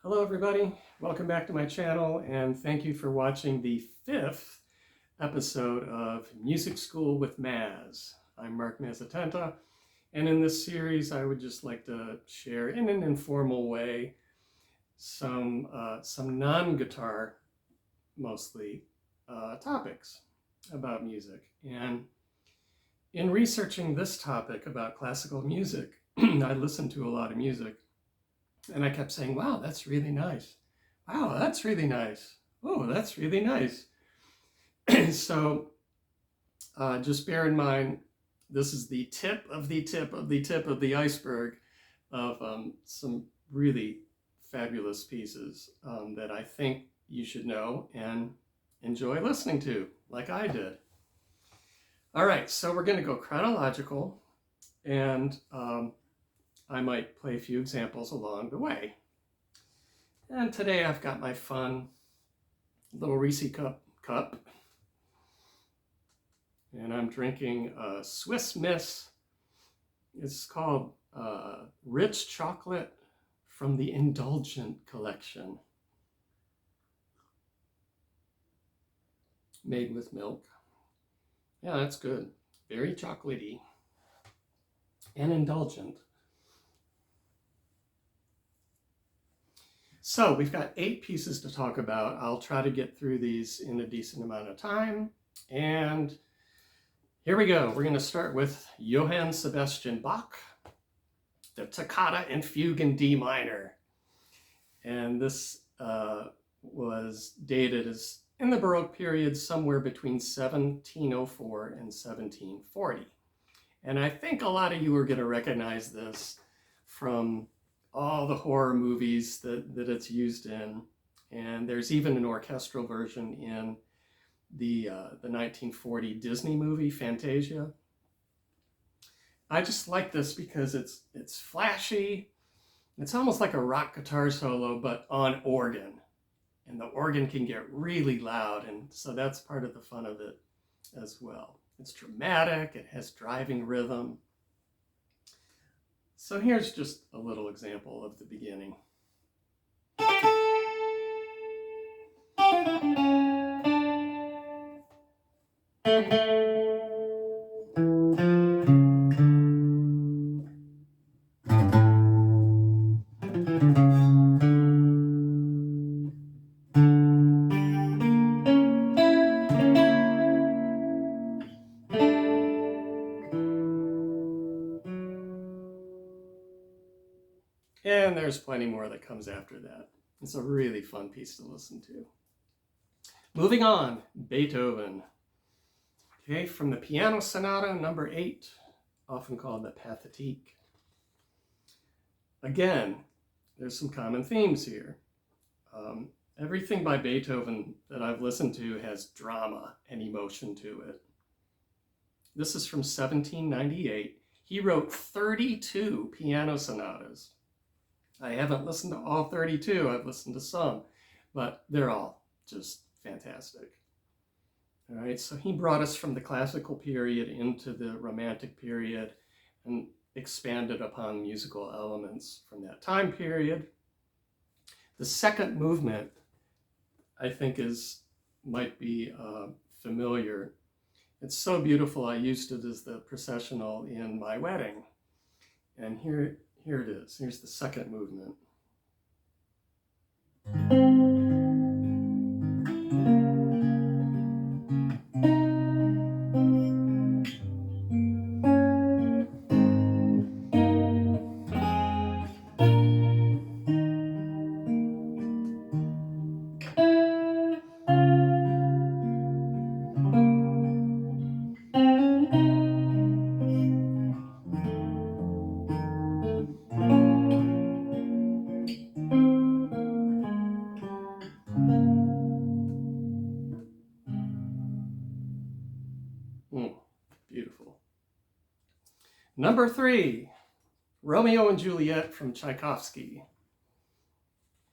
Hello everybody, welcome back to my channel and thank you for watching the 5th episode of Music School with Mazz. I'm Mark Mazzatenta, and in this series I would just like to share in an informal way some non-guitar mostly topics about music. And in researching this topic about classical music, I listened to a lot of music. And I kept saying, wow, that's really nice. Wow, that's really nice. Oh, that's really nice. So just bear in mind, this is the tip of the tip of the tip of the iceberg of some really fabulous pieces that I think you should know and enjoy listening to, like I did. All right, so we're going to go chronological, and I might play a few examples along the way. And today I've got my fun little Reese cup. And I'm drinking a Swiss Miss. It's called Rich Chocolate from the Indulgent Collection. Made with milk. Yeah, that's good. Very chocolatey and indulgent. So we've got 8 pieces to talk about. I'll try to get through these in a decent amount of time. And here we go. We're going to start with Johann Sebastian Bach, the Toccata and Fugue in D minor. And this was dated as in the Baroque period, somewhere between 1704 and 1740. And I think a lot of you are going to recognize this from all the horror movies that it's used in. And there's even an orchestral version in the 1940 Disney movie, Fantasia. I just like this because it's flashy. It's almost like a rock guitar solo, but on organ. And the organ can get really loud, and so that's part of the fun of it as well. It's dramatic, it has driving rhythm. So here's just a little example of the beginning. And there's plenty more that comes after that. It's a really fun piece to listen to. Moving on, Beethoven. Okay, from the Piano Sonata number 8, often called the Pathétique. Again, there's some common themes here. Everything by Beethoven that I've listened to has drama and emotion to it. This is from 1798. He wrote 32 piano sonatas. I haven't listened to all 32, I've listened to some, but they're all just fantastic. All right, so he brought us from the classical period into the Romantic period and expanded upon musical elements from that time period. The second movement, I think, might be familiar. It's so beautiful, I used it as the processional in my wedding. And here it is. Here's the second movement. Beautiful. Number 3, Romeo and Juliet from Tchaikovsky.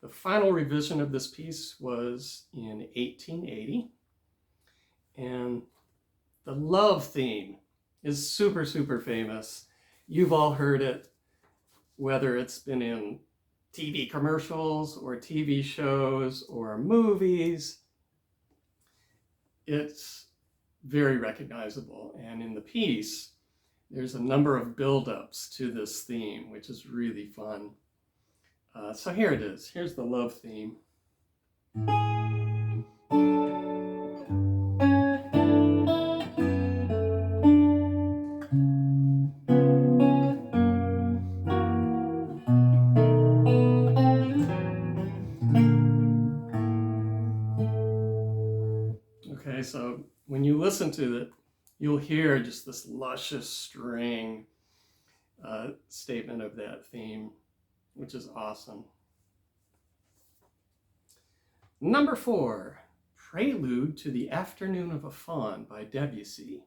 The final revision of this piece was in 1880. And the love theme is super, super famous. You've all heard it, whether it's been in TV commercials or TV shows or movies. It's very recognizable. And in the piece, there's a number of build-ups to this theme, which is really fun. So here it is. Here's the love theme. Okay, so when you listen to it, you'll hear just this luscious string statement of that theme, which is awesome. Number 4, Prelude to the Afternoon of a Faun by Debussy.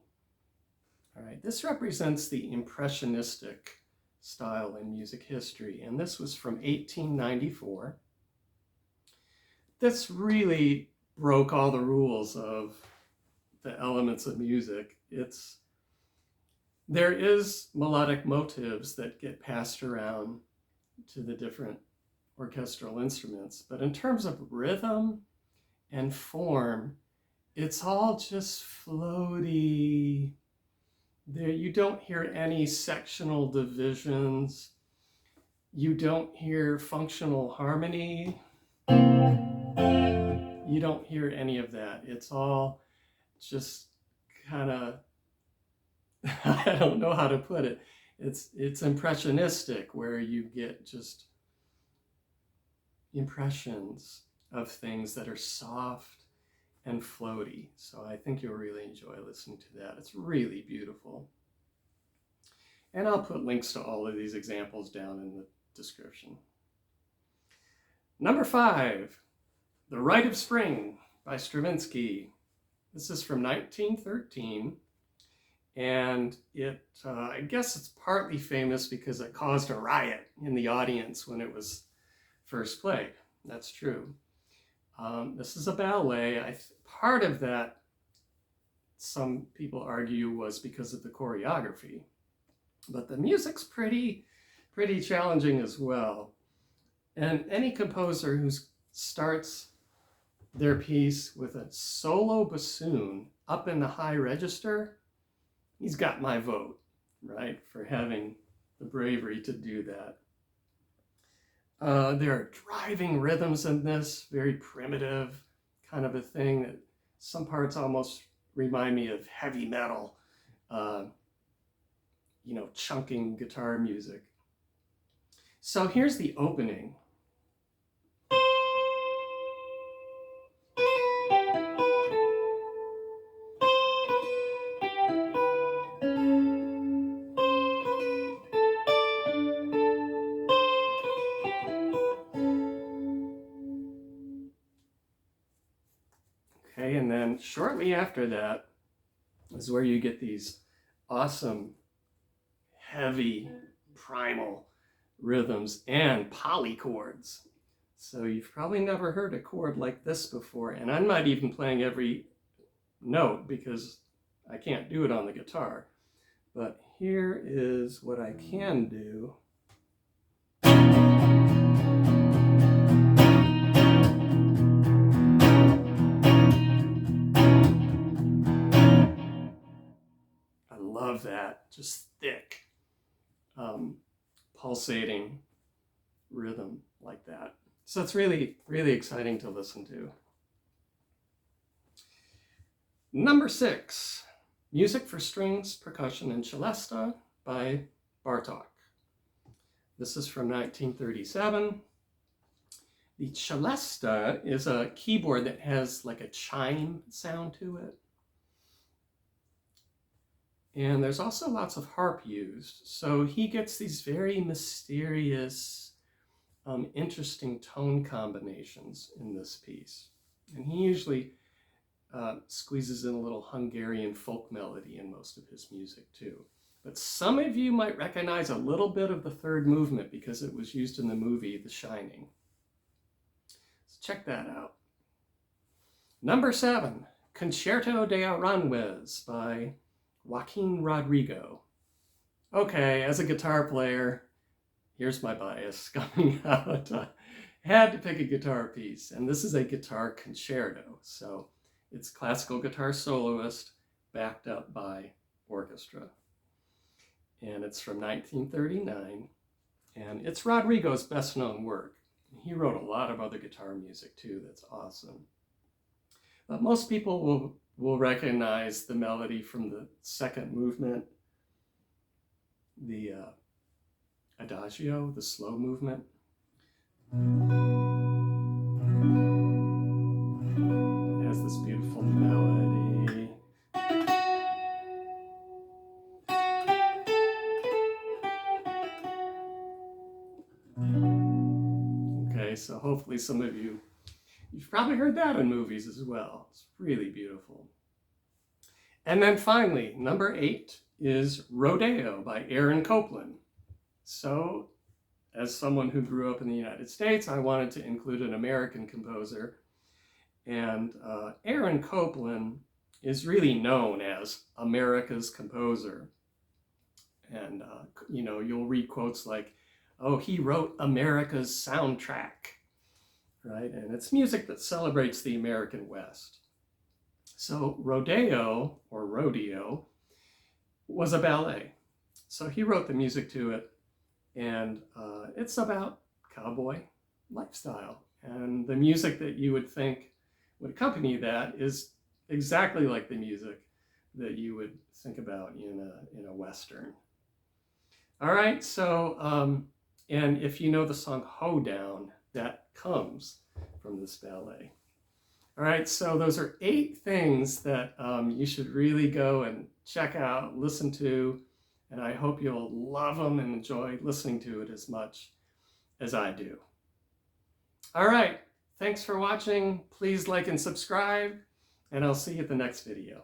All right, this represents the impressionistic style in music history, and this was from 1894. This really broke all the rules of the elements of music. There is melodic motives that get passed around to the different orchestral instruments, but in terms of rhythm and form, it's all just floaty. There, you don't hear any sectional divisions. You don't hear functional harmony. You don't hear any of that. It's all just kind of, I don't know how to put it. It's impressionistic, where you get just impressions of things that are soft and floaty. So I think you'll really enjoy listening to that. It's really beautiful. And I'll put links to all of these examples down in the description. Number 5, The Rite of Spring by Stravinsky. This is from 1913. And I guess it's partly famous because it caused a riot in the audience when it was first played. That's true. This is a ballet. Part of that, some people argue, was because of the choreography. But the music's pretty challenging as well. And any composer who starts their piece with a solo bassoon up in the high register, he's got my vote, right, for having the bravery to do that. There are driving rhythms in this, very primitive kind of a thing that some parts almost remind me of heavy metal, chunking guitar music. So here's the opening. Okay, and then shortly after that is where you get these awesome, heavy, primal rhythms and polychords. So you've probably never heard a chord like this before, and I'm not even playing every note because I can't do it on the guitar. But here is what I can do. I love that, just thick, pulsating rhythm like that. So it's really, really exciting to listen to. Number 6, Music for Strings, Percussion, and Celesta by Bartók. This is from 1937. The celesta is a keyboard that has like a chime sound to it. And there's also lots of harp used. So he gets these very mysterious, interesting tone combinations in this piece. And he usually squeezes in a little Hungarian folk melody in most of his music too. But some of you might recognize a little bit of the third movement because it was used in the movie The Shining. So check that out. Number 7, Concerto de Aranjuez by Joaquin Rodrigo. Okay, as a guitar player, here's my bias coming out. Had to pick a guitar piece, and this is a guitar concerto. So it's classical guitar soloist backed up by orchestra. And it's from 1939, and it's Rodrigo's best known work. He wrote a lot of other guitar music too that's awesome. But most people will recognize the melody from the second movement, the adagio, the slow movement. It has this beautiful melody. Okay, so hopefully some of you've probably heard that in movies as well. It's really beautiful. And then finally, number 8 is Rodeo by Aaron Copland. So, as someone who grew up in the United States, I wanted to include an American composer. And Aaron Copland is really known as America's composer. And, you know, you'll read quotes like, oh, he wrote America's soundtrack, right? And it's music that celebrates the American West. So Rodeo, or Rodeo, was a ballet. So he wrote the music to it, and it's about cowboy lifestyle. And the music that you would think would accompany that is exactly like the music that you would think about in a Western. All right, so, and if you know the song Hoedown, that comes from this ballet. All right, so those are 8 things that you should really go and check out, listen to, and I hope you'll love them and enjoy listening to it as much as I do. All right, thanks for watching. Please like and subscribe, and I'll see you at the next video.